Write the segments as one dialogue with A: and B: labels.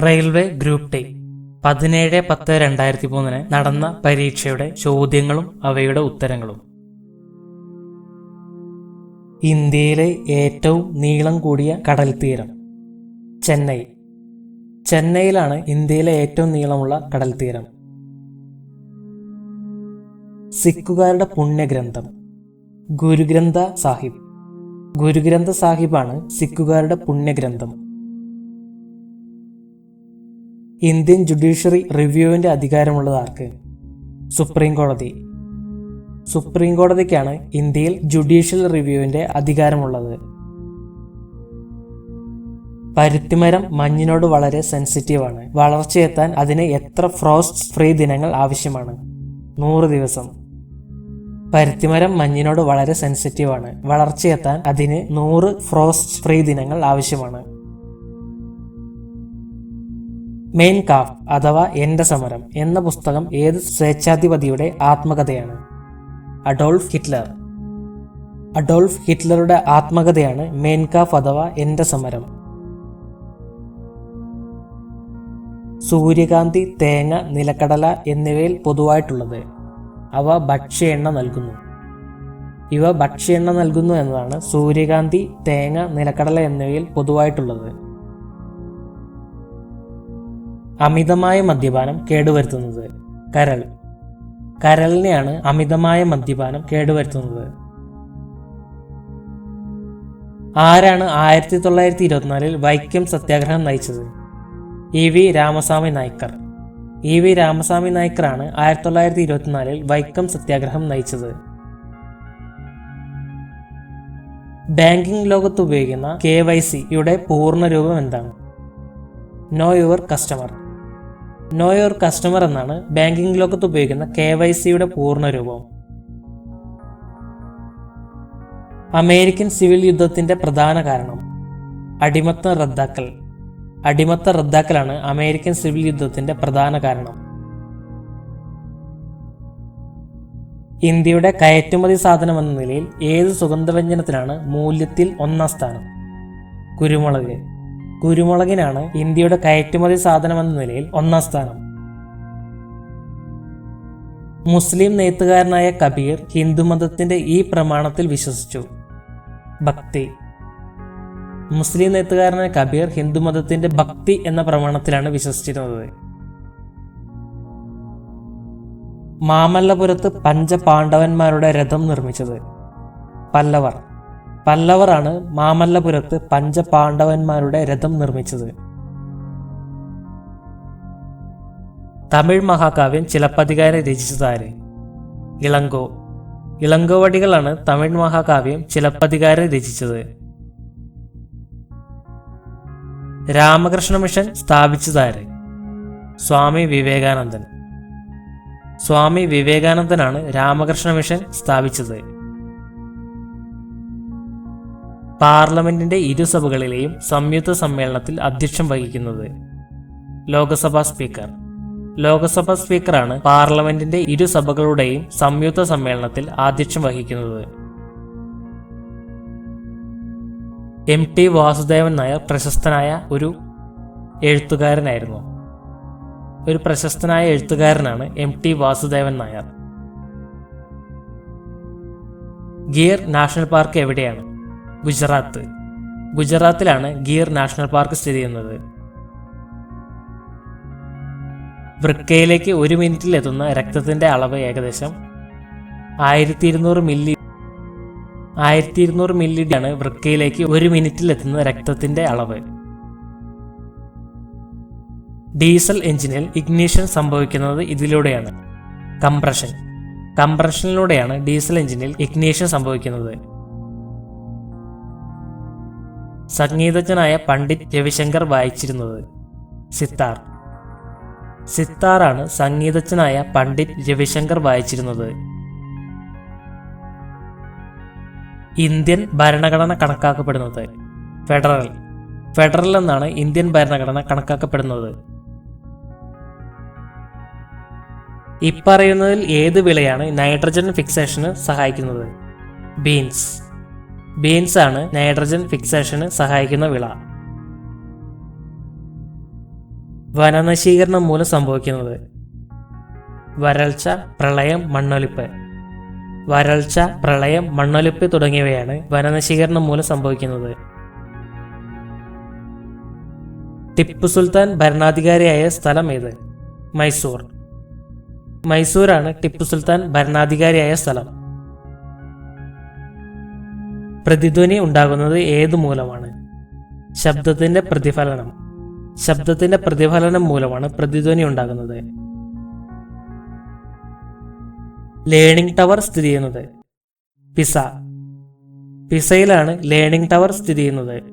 A: Railway group D 17/10/2003 നടന്ന പരീക്ഷയുടെ ചോദ്യങ്ങളും അവയുടെ ഉത്തരങ്ങളും. ഇന്ത്യയിലെ ഏറ്റവും നീളം കൂടിയ കടൽ തീരം ചെന്നൈ. ചെന്നൈയിലാണ് ഇന്ത്യയിലെ ഏറ്റവും നീളമുള്ള കടൽ തീരം. സിഖുകാരുടെ പുണ്യഗ്രന്ഥം ഗുരുഗ്രന്ഥ സാഹിബ്. ഗുരുഗ്രന്ഥ സാഹിബാണ് സിഖുകാരുടെ പുണ്യഗ്രന്ഥം. ഇന്ത്യൻ ജുഡീഷ്യറി റിവ്യൂവിന്റെ അധികാരമുള്ളത് ആർക്ക്? സുപ്രീം കോടതി. സുപ്രീം കോടതിക്കാണ് ഇന്ത്യയിൽ ജുഡീഷ്യൽ റിവ്യൂവിന്റെ അധികാരമുള്ളത്. പരുത്തിമരം മഞ്ഞിനോട് വളരെ സെൻസിറ്റീവാണ്. വളർച്ചയെത്താൻ അതിന് എത്ര ഫ്രോസ്റ്റ് ഫ്രീ ദിനങ്ങൾ ആവശ്യമാണ്? 100 ദിവസം. പരുത്തിമരം മഞ്ഞിനോട് വളരെ സെൻസിറ്റീവാണ്. വളർച്ചയെത്താൻ അതിന് 100 ഫ്രോസ്റ്റ് ഫ്രീ ദിനങ്ങൾ ആവശ്യമാണ്. മെയിൻ കാഫ് അഥവാ എന്റെ സമരം എന്ന പുസ്തകം ഏത് സ്വേച്ഛാധിപതിയുടെ ആത്മകഥയാണ്? Adolf Hitler. അഡോൾഫ് ഹിറ്റ്ലറുടെ ആത്മകഥയാണ് മെയിൻ കാഫ് അഥവാ എന്റെ സമരം. സൂര്യകാന്തി, തേങ്ങ, നിലക്കടല എന്നിവയിൽ പൊതുവായിട്ടുള്ളത് അവ ഭക്ഷ്യ എണ്ണ നൽകുന്നു. ഇവ ഭക്ഷ്യ എണ്ണ നൽകുന്നു എന്നതാണ് സൂര്യകാന്തി, തേങ്ങ, നിലക്കടല എന്നിവയിൽ പൊതുവായിട്ടുള്ളത്. അമിതമായ മദ്യപാനം കേടുവരുത്തുന്നത് കരൾ. കരളിനെയാണ് അമിതമായ മദ്യപാനം കേടുവരുത്തുന്നത്. ആരാണ് 1924 വൈക്കം സത്യാഗ്രഹം നയിച്ചത്? E V Ramaswamy Naicker. E V Ramaswamy നായ്ക്കറാണ് 1924 വൈക്കം സത്യാഗ്രഹം നയിച്ചത്. ബാങ്കിംഗ് ലോകത്ത് ഉപയോഗിക്കുന്ന KYC-യുടെ പൂർണ്ണരൂപം എന്താണ്? Know your customer. Know your customer എന്നാണ് ബാങ്കിംഗ് ലോകത്ത് ഉപയോഗിക്കുന്ന KYC-യുടെ പൂർണ്ണരൂപം. അമേരിക്കൻ സിവിൽ യുദ്ധത്തിന്റെ പ്രധാന കാരണം അടിമത്തം റദ്ദാക്കൽ. അടിമത്ത റദ്ദാക്കലാണ് അമേരിക്കൻ സിവിൽ യുദ്ധത്തിന്റെ പ്രധാന കാരണം. ഇന്ത്യയുടെ കയറ്റുമതി സാധനം എന്ന നിലയിൽ ഏത് സുഗന്ധവ്യഞ്ജനത്തിനാണ് മൂല്യത്തിൽ 1-ാം സ്ഥാനം? കുരുമുളക്. കുരുമുളകിനാണ് ഇന്ത്യയുടെ കയറ്റുമതി സാധനം എന്ന നിലയിൽ 1-ാം സ്ഥാനം. മുസ്ലിം നെയ്ത്തുകാരനായ കബീർ ഹിന്ദുമതത്തിന്റെ ഈ പ്രമാണത്തിൽ വിശ്വസിച്ചു. ഭക്തി. മുസ്ലിം നെയ്ത്തുകാരനായ കബീർ ഹിന്ദുമതത്തിന്റെ ഭക്തി എന്ന പ്രമാണത്തിലാണ് വിശ്വസിച്ചിരുന്നത്. മാമല്ലപുരത്ത് പഞ്ചപാണ്ഡവന്മാരുടെ രഥം നിർമ്മിച്ചത് പല്ലവർ. പല്ലവറാണ് മാമല്ലപുരത്ത് പഞ്ചപാണ്ഡവന്മാരുടെ രഥം നിർമ്മിച്ചത്. തമിഴ് മഹാകാവ്യം ചിലപ്പതികാരം രചിച്ചതാര്? ഇളങ്കോ. ഇളങ്കോവടികളാണ് തമിഴ് മഹാകാവ്യം ചിലപ്പതികാരം രചിച്ചത്. രാമകൃഷ്ണ മിഷൻ സ്ഥാപിച്ചതാര്? സ്വാമി വിവേകാനന്ദൻ. സ്വാമി വിവേകാനന്ദനാണ് രാമകൃഷ്ണ മിഷൻ സ്ഥാപിച്ചത്. പാർലമെന്റിന്റെ ഇരുസഭകളിലെയും സംയുക്ത സമ്മേളനത്തിൽ അധ്യക്ഷം വഹിക്കുന്നത് ലോകസഭാ സ്പീക്കർ. ലോകസഭാ സ്പീക്കറാണ് പാർലമെന്റിന്റെ ഇരുസഭകളുടെയും സംയുക്ത സമ്മേളനത്തിൽ ആധ്യക്ഷം വഹിക്കുന്നത്. MT വാസുദേവൻ നായർ പ്രശസ്തനായ ഒരു എഴുത്തുകാരനായിരുന്നു. ഒരു പ്രശസ്തനായ എഴുത്തുകാരനാണ് MT Vasudevan Nair. Gear national park എവിടെയാണ്? ഗുജറാത്ത്. ഗുജറാത്തിലാണ് ഗീർ നാഷണൽ പാർക്ക് സ്ഥിതി ചെയ്യുന്നത്. വൃക്കയിലേക്ക് 1 മിനിറ്റിൽ എത്തുന്ന രക്തത്തിന്റെ അളവ് ഏകദേശം 1200 മില്ലി. 1200 മില്ലിയാണ് വൃക്കയിലേക്ക് 1 മിനിറ്റിൽ എത്തുന്ന രക്തത്തിന്റെ അളവ്. ഡീസൽ എഞ്ചിനിൽ ഇഗ്നിഷൻ സംഭവിക്കുന്നത് ഇതിലൂടെയാണ്. കംപ്രഷൻ. കംപ്രഷനിലൂടെയാണ് ഡീസൽ എഞ്ചിനിൽ ഇഗ്നിഷൻ സംഭവിക്കുന്നത്. സംഗീതജ്ഞനായ പണ്ഡിറ്റ് രവിശങ്കർ വായിച്ചിരുന്നത് സിത്താർ. സിത്താറാണ് സംഗീതജ്ഞനായ പണ്ഡിറ്റ് രവിശങ്കർ വായിച്ചിരുന്നത്. ഇന്ത്യൻ ഭരണഘടന കണക്കാക്കപ്പെടുന്നത് ഫെഡറൽ. ഫെഡറൽ എന്നാണ് ഇന്ത്യൻ ഭരണഘടന കണക്കാക്കപ്പെടുന്നത്. ഇപ്പറയുന്നതിൽ ഏത് വിളയാണ് നൈട്രജൻ ഫിക്സേഷന് സഹായിക്കുന്നത്? ബീൻസ്. ബീൻസ് ആണ് നൈട്രജൻ ഫിക്സേഷന് സഹായിക്കുന്ന വിള. വനനശീകരണം മൂലം സംഭവിക്കുന്നത്. വരൾച്ച, പ്രളയം, മണ്ണൊലിപ്പ്. വരൾച്ച, പ്രളയം, മണ്ണൊലിപ്പ് തുടങ്ങിയവയാണ് വനനശീകരണം മൂലം സംഭവിക്കുന്നത്. ടിപ്പു സുൽത്താൻ ഭരണാധികാരിയായ സ്ഥലം ഏത്? മൈസൂർ. മൈസൂരാണ് ടിപ്പു സുൽത്താൻ ഭരണാധികാരിയായ സ്ഥലം. പ്രതിധ്വനി ഉണ്ടാകുന്നത് ഏതു മൂലമാണ്? ശബ്ദത്തിന്റെ പ്രതിഫലനം. ശബ്ദത്തിന്റെ പ്രതിഫലനം മൂലമാണ് പ്രതിധ്വനി ഉണ്ടാകുന്നത്. ലേണിംഗ് ടവർ സ്ഥിതി ചെയ്യുന്നത്? പിസ. പിസയിലാണ് ലേണിംഗ് ടവർ സ്ഥിതി ചെയ്യുന്നത്.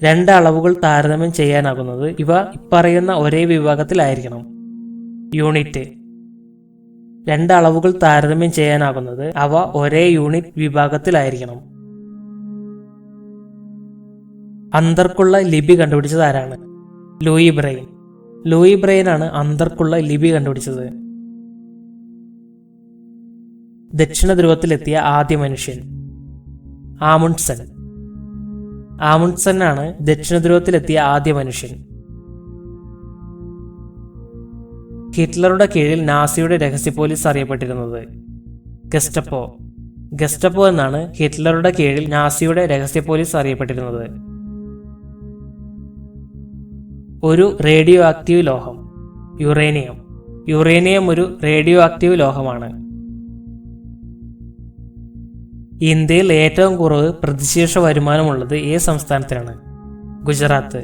A: രണ്ട് അളവുകൾ താരതമ്യം ചെയ്യാനാകുന്നത് ഇവ ഇപ്പറയുന്ന ഒരേ വിഭാഗത്തിലായിരിക്കണം. യൂണിറ്റ്. രണ്ട് അളവുകൾ താരതമ്യം ചെയ്യാനാകുന്നത് അവ ഒരേ യൂണിറ്റ് വിഭാഗത്തിലായിരിക്കണം. അന്തർക്കുള്ള ലിപി കണ്ടുപിടിച്ചത് ആരാണ്? Louis brain. ലൂയി ബ്രെയിൻ ആണ് അന്തർക്കുള്ള ലിപി കണ്ടുപിടിച്ചത്. ദക്ഷിണ ധ്രുവത്തിലെത്തിയ ആദ്യ മനുഷ്യൻ? ആമുണ്ട്സൻ. ആമുണ്ട്സൻ ആണ് ദക്ഷിണ ധ്രുവത്തിലെത്തിയ ആദ്യ മനുഷ്യൻ. ഹിറ്റ്ലറുടെ കീഴിൽ നാസിയുടെ രഹസ്യ പോലീസ് അറിയപ്പെട്ടിരുന്നത്? ഗെസ്റ്റപ്പോ. ഗെസ്റ്റപ്പോ എന്നാണ് ഹിറ്റ്ലറുടെ കീഴിൽ നാസിയുടെ രഹസ്യ പോലീസ് അറിയപ്പെട്ടിരുന്നത്. ഒരു റേഡിയോ ആക്റ്റീവ് ലോഹം? യുറേനിയം. യുറേനിയം ഒരു റേഡിയോ ആക്റ്റീവ് ലോഹമാണ്. ഇന്ത്യയിൽ ഏറ്റവും കുറവ് പ്രതിശീർഷ വരുമാനമുള്ളത് ഏത് സംസ്ഥാനത്തിനാണ്? ഗുജറാത്ത്.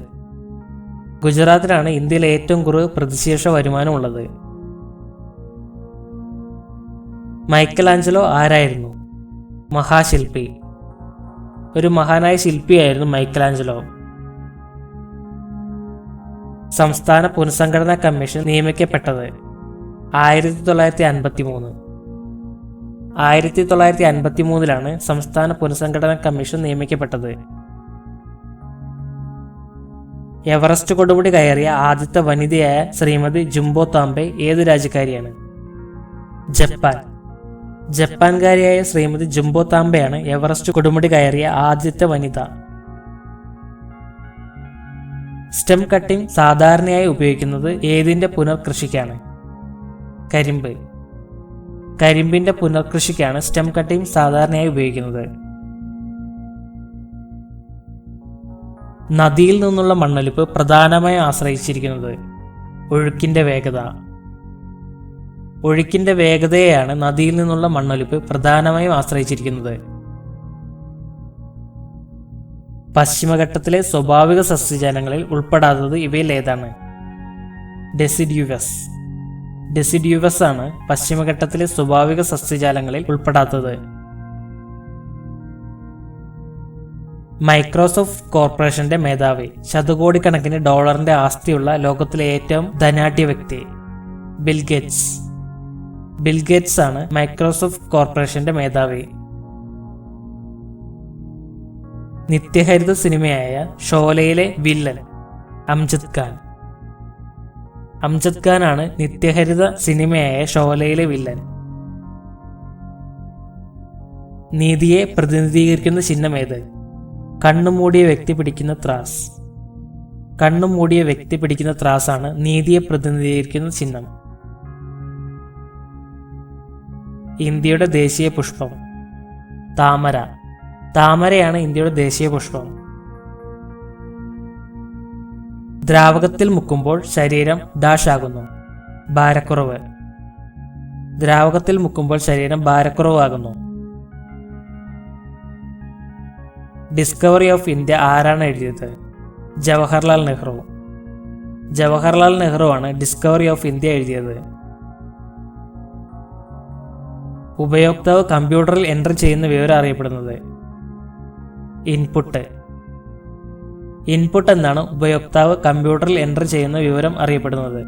A: ഗുജറാത്തിലാണ് ഇന്ത്യയിൽ ഏറ്റവും കുറവ് പ്രതിശീർഷ വരുമാനമുള്ളത്. മൈക്കലാഞ്ചലോ ആരായിരുന്നു? മഹാശില്പി. ഒരു മഹാനായ ശില്പിയായിരുന്നു മൈക്കലാഞ്ചലോ. സംസ്ഥാന പുനഃസംഘടനാ കമ്മീഷൻ നിയമിക്കപ്പെട്ടത്? 1953. 1953 സംസ്ഥാന പുനഃസംഘടനാ കമ്മീഷൻ നിയമിക്കപ്പെട്ടത്. എവറസ്റ്റ് കൊടുമുടി കയറിയ ആദ്യത്തെ വനിതയായ ശ്രീമതി ജുംബോ താംബെ ഏതു രാജ്യക്കാരിയാണ്? ജപ്പാൻ. ജപ്പാൻകാരിയായ ശ്രീമതി ജുംബോ താംബെയാണ് എവറസ്റ്റ് കൊടുമുടി കയറിയ ആദ്യത്തെ വനിത. സ്റ്റെം കട്ടിംഗ് സാധാരണയായി ഉപയോഗിക്കുന്നത് ഏതിന്റെ പുനർകൃഷിക്കാണ്? കരിമ്പ്. കരിമ്പിന്റെ പുനർകൃഷിക്കാണ് സ്റ്റെം കട്ടിംഗ് സാധാരണയായി ഉപയോഗിക്കുന്നത്. നദിയിൽ നിന്നുള്ള മണ്ണൊലിപ്പ് പ്രധാനമായും ആശ്രയിച്ചിരിക്കുന്നത്? ഒഴുക്കിന്റെ വേഗത. ഒഴുക്കിന്റെ വേഗതയെയാണ് നദിയിൽ നിന്നുള്ള മണ്ണൊലിപ്പ് പ്രധാനമായും ആശ്രയിച്ചിരിക്കുന്നത്. പശ്ചിമഘട്ടത്തിലെ സ്വാഭാവിക സസ്യജാലങ്ങളിൽ ഉൾപ്പെടാത്തത് ഇവയിൽ ഏതാണ്? ഡെസിഡ്യൂവസ്. ഡെസിഡ്യൂവസ് ആണ് പശ്ചിമഘട്ടത്തിലെ സ്വാഭാവിക സസ്യജാലങ്ങളിൽ ഉൾപ്പെടാത്തത്. മൈക്രോസോഫ്റ്റ് കോർപ്പറേഷന്റെ മേധാവി? ശതകോടിക്കണക്കിന് ഡോളറിന്റെ ആസ്തിയുള്ള ലോകത്തിലെ ഏറ്റവും ധനാഢ്യ വ്യക്തി? ബിൽഗേറ്റ്സ്. ബിൽഗേറ്റ്സ് ആണ് മൈക്രോസോഫ്റ്റ് കോർപ്പറേഷന്റെ മേധാവി. നിത്യഹരിത സിനിമയായ ഷോലയിലെ വില്ലൻ? അംജദ് ഖാൻ. അംജദ് ഖാൻ ആണ് നിത്യഹരിത സിനിമയായ ഷോലയിലെ വില്ലൻ. നീതിയെ പ്രതിനിധീകരിക്കുന്ന ചിഹ്നം ഏത്? കണ്ണുമൂടിയ വ്യക്തി പിടിക്കുന്ന ത്രാസ്. കണ്ണുമൂടിയ വ്യക്തി പിടിക്കുന്ന ത്രാസാണ് നീതിയെ പ്രതിനിധീകരിക്കുന്ന ചിഹ്നം. ഇന്ത്യയുടെ ദേശീയ പുഷ്പം? താമര. താമരയാണ് ഇന്ത്യയുടെ ദേശീയ പുഷ്പം. ദ്രാവകത്തിൽ മുക്കുമ്പോൾ ശരീരം ഡാഷ് ആകുന്നു? ഭാരക്കുറവ്. ദ്രാവകത്തിൽ മുക്കുമ്പോൾ ശരീരം ഭാരക്കുറവാകുന്നു. ഡിസ്കവറി ഓഫ് ഇന്ത്യ ആരാണ് എഴുതിയത്? ജവഹർലാൽ നെഹ്റു. ജവഹർലാൽ നെഹ്റു ആണ് ഡിസ്കവറി ഓഫ് ഇന്ത്യ എഴുതിയത്. ഉപയോക്താവ് കമ്പ്യൂട്ടറിൽ എൻ്റർ ചെയ്യുന്ന വിവരം അറിയപ്പെടുന്നത്? ഇൻപുട്ട്. ഇൻപുട്ട് എന്നാണ് ഉപയോക്താവ് കമ്പ്യൂട്ടറിൽ എൻ്റർ ചെയ്യുന്ന വിവരം അറിയപ്പെടുന്നത്.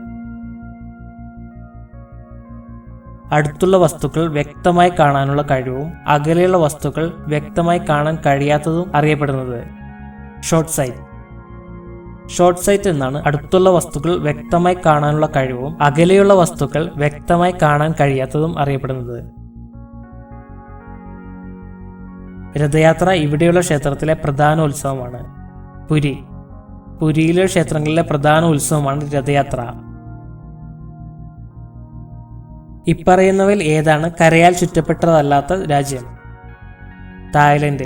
A: അടുത്തുള്ള വസ്തുക്കൾ വ്യക്തമായി കാണാനുള്ള കഴിവും അകലെയുള്ള വസ്തുക്കൾ വ്യക്തമായി കാണാൻ കഴിയാത്തതും അറിയപ്പെടുന്നത്? Short sight. ഷോർട്ട് സൈറ്റ് എന്നാണ് അടുത്തുള്ള വസ്തുക്കൾ വ്യക്തമായി കാണാനുള്ള കഴിവും അകലെയുള്ള വസ്തുക്കൾ വ്യക്തമായി കാണാൻ കഴിയാത്തതും അറിയപ്പെടുന്നത്. രഥയാത്ര ഇവിടെയുള്ള ക്ഷേത്രത്തിലെ പ്രധാന ഉത്സവമാണ്? പുരി. പുരിയിലെ ക്ഷേത്രങ്ങളിലെ പ്രധാന ഉത്സവമാണ് രഥയാത്ര. ഇപ്പറയുന്നവയിൽ ഏതാണ് കരയാൽ ചുറ്റപ്പെട്ടതല്ലാത്ത രാജ്യം? തായ്ലൻഡ്.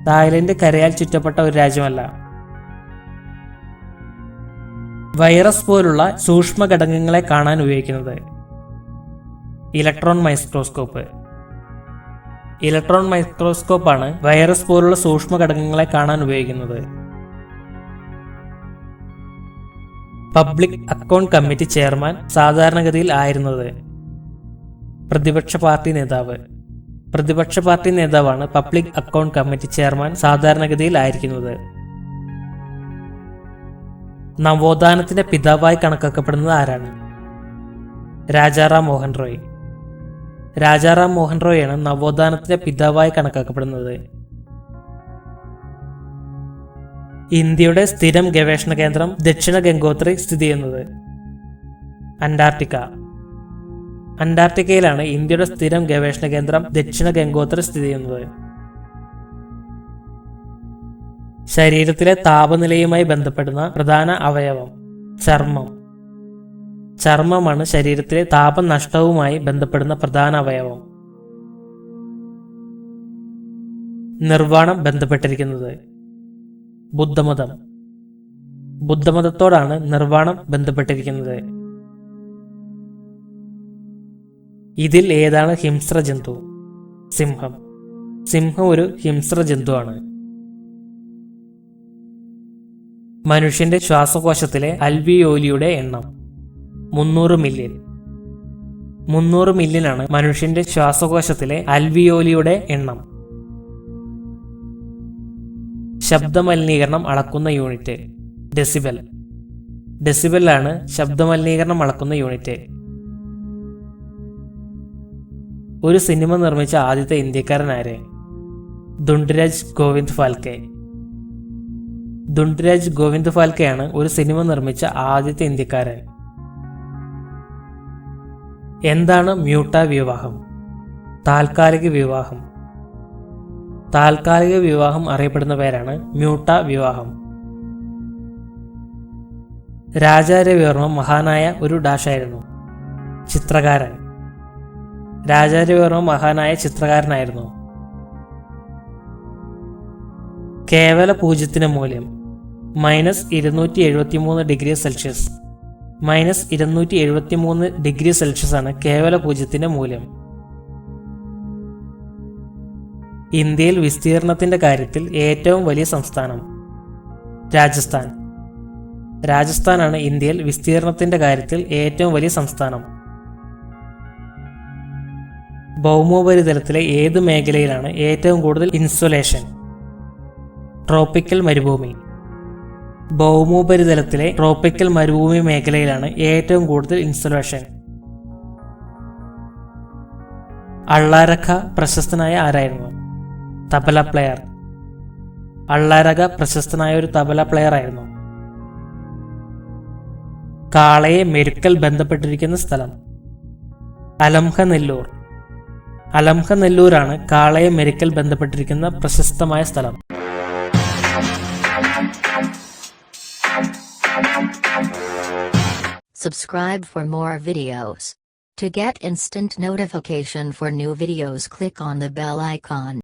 A: തായ്ലൻഡ് കരയാൽ ചുറ്റപ്പെട്ട ഒരു രാജ്യമല്ല. വൈറസ് പോലുള്ള സൂക്ഷ്മ ഘടകങ്ങളെ കാണാൻ ഉപയോഗിക്കുന്നത്? Electron microscope. ഇലക്ട്രോൺ മൈക്രോസ്കോപ്പാണ് വൈറസ് പോലുള്ള സൂക്ഷ്മ ഘടകങ്ങളെ കാണാൻ ഉപയോഗിക്കുന്നത്. പബ്ലിക് അക്കൗണ്ട് കമ്മിറ്റി ചെയർമാൻ സാധാരണഗതിയിൽ ആയിരുന്നത്? പ്രതിപക്ഷ പാർട്ടി നേതാവ്. പ്രതിപക്ഷ പാർട്ടി നേതാവാണ് പബ്ലിക് അക്കൗണ്ട് കമ്മിറ്റി ചെയർമാൻ സാധാരണഗതിയിൽ ആയിരിക്കുന്നത്. നവോത്ഥാനത്തിന്റെ പിതാവായി കണക്കാക്കപ്പെടുന്നത് ആരാണ്? രാജാറാം മോഹൻ റോയ്. രാജാറാം മോഹൻ റോയാണ് നവോത്ഥാനത്തിന്റെ പിതാവായി കണക്കാക്കപ്പെടുന്നത്. ഇന്ത്യയുടെ സ്ഥിരം ഗവേഷണ കേന്ദ്രം ദക്ഷിണ ഗംഗോത്രി സ്ഥിതി ചെയ്യുന്നത്? അന്റാർട്ടിക്ക. അന്റാർട്ടിക്കയിലാണ് ഇന്ത്യയുടെ സ്ഥിരം ഗവേഷണ കേന്ദ്രം ദക്ഷിണ ഗംഗോത്രി സ്ഥിതി ചെയ്യുന്നത്. ശരീരത്തിലെ താപനിലയുമായി ബന്ധപ്പെടുന്ന പ്രധാന അവയവം? ചർമ്മം. ചർമ്മമാണ് ശരീരത്തിലെ താപനഷ്ടവുമായി ബന്ധപ്പെടുന്ന പ്രധാന അവയവം. നിർവ്വാണം ബന്ധപ്പെട്ടിരിക്കുന്നത്? ബുദ്ധമതം. ബുദ്ധമതത്തോടാണ് നിർവ്വാണം ബന്ധപ്പെട്ടിരിക്കുന്നത്. ഇതിൽ ഏതാണ് ഹിംസ്ര ജന്തു? സിംഹം. സിംഹം ഒരു ഹിംസ്ര ജന്തുവാണ്. മനുഷ്യന്റെ ശ്വാസകോശത്തിലെ അൽവിയോലിയുടെ എണ്ണം? 300 മില്യൺ. 300 മില്യനാണ് മനുഷ്യന്റെ ശ്വാസകോശത്തിലെ അൽവിയോലിയുടെ എണ്ണം. ശബ്ദമലിനീകരണം അളക്കുന്ന യൂണിറ്റ്? ഡെസിബൽ. ഡെസിബലാണ് ശബ്ദമലിനീകരണം അളക്കുന്ന യൂണിറ്റ്. ഒരു സിനിമ നിർമ്മിച്ച ആദ്യത്തെ ഇന്ത്യക്കാരൻ ആര്? ദുണ്ട്രാജ് ഗോവിന്ദ് ഫാൽക്കെ. ദുണ്ട്രാജ് ഗോവിന്ദ് ഫാൽക്കെയാണ് ഒരു സിനിമ നിർമ്മിച്ച ആദ്യത്തെ ഇന്ത്യക്കാരൻ. എന്താണ് മ്യൂട്ട വിവാഹം? താൽക്കാലിക വിവാഹം. താൽക്കാലിക വിവാഹം അറിയപ്പെടുന്ന പേരാണ് മ്യൂട്ട വിവാഹം. രാജാരവിവർമ്മ മഹാനായ ഒരു ഡാഷായിരുന്നു? ചിത്രകാരൻ. രാജാരവിവർമ്മ മഹാനായ ചിത്രകാരനായിരുന്നു. കേവല പൂജ്യത്തിന് മൂല്യം? -273 ഡിഗ്രി സെൽഷ്യസ്. -273 ഡിഗ്രി സെൽഷ്യസ് ആണ് കേവല പൂജ്യത്തിന്റെ മൂല്യം. ഇന്ത്യയിൽ വിസ്തീർണത്തിന്റെ കാര്യത്തിൽ ഏറ്റവും വലിയ സംസ്ഥാനം? രാജസ്ഥാൻ. രാജസ്ഥാനാണ് ഇന്ത്യയിൽ വിസ്തീർണത്തിന്റെ കാര്യത്തിൽ ഏറ്റവും വലിയ സംസ്ഥാനം. ഭൗമോപരിതലത്തിലെ ഏത് മേഖലയിലാണ് ഏറ്റവും കൂടുതൽ ഇൻസുലേഷൻ? ട്രോപ്പിക്കൽ മരുഭൂമി. ഭൗമോപരിതലത്തിലെ ട്രോപ്പിക്കൽ മരുഭൂമി മേഖലയിലാണ് ഏറ്റവും കൂടുതൽ ഇൻസുലേഷൻ. അള്ളാരഖ പ്രശസ്തനായ ആരായിരുന്നു? തബല പ്ലെയർ. അള്ളാരഖ പ്രശസ്തനായ ഒരു തബല പ്ലെയർ ആയിരുന്നു. കാളയെ മെരുക്കൽ ബന്ധപ്പെട്ടിരിക്കുന്ന സ്ഥലം? അലംഹനെല്ലൂർ. അലംഹനെല്ലൂരാണ് കാളയെ മെരുക്കൽ ബന്ധപ്പെട്ടിരിക്കുന്ന പ്രശസ്തമായ സ്ഥലം.
B: Subscribe for more videos. To get instant notification for new videos, click on the bell icon.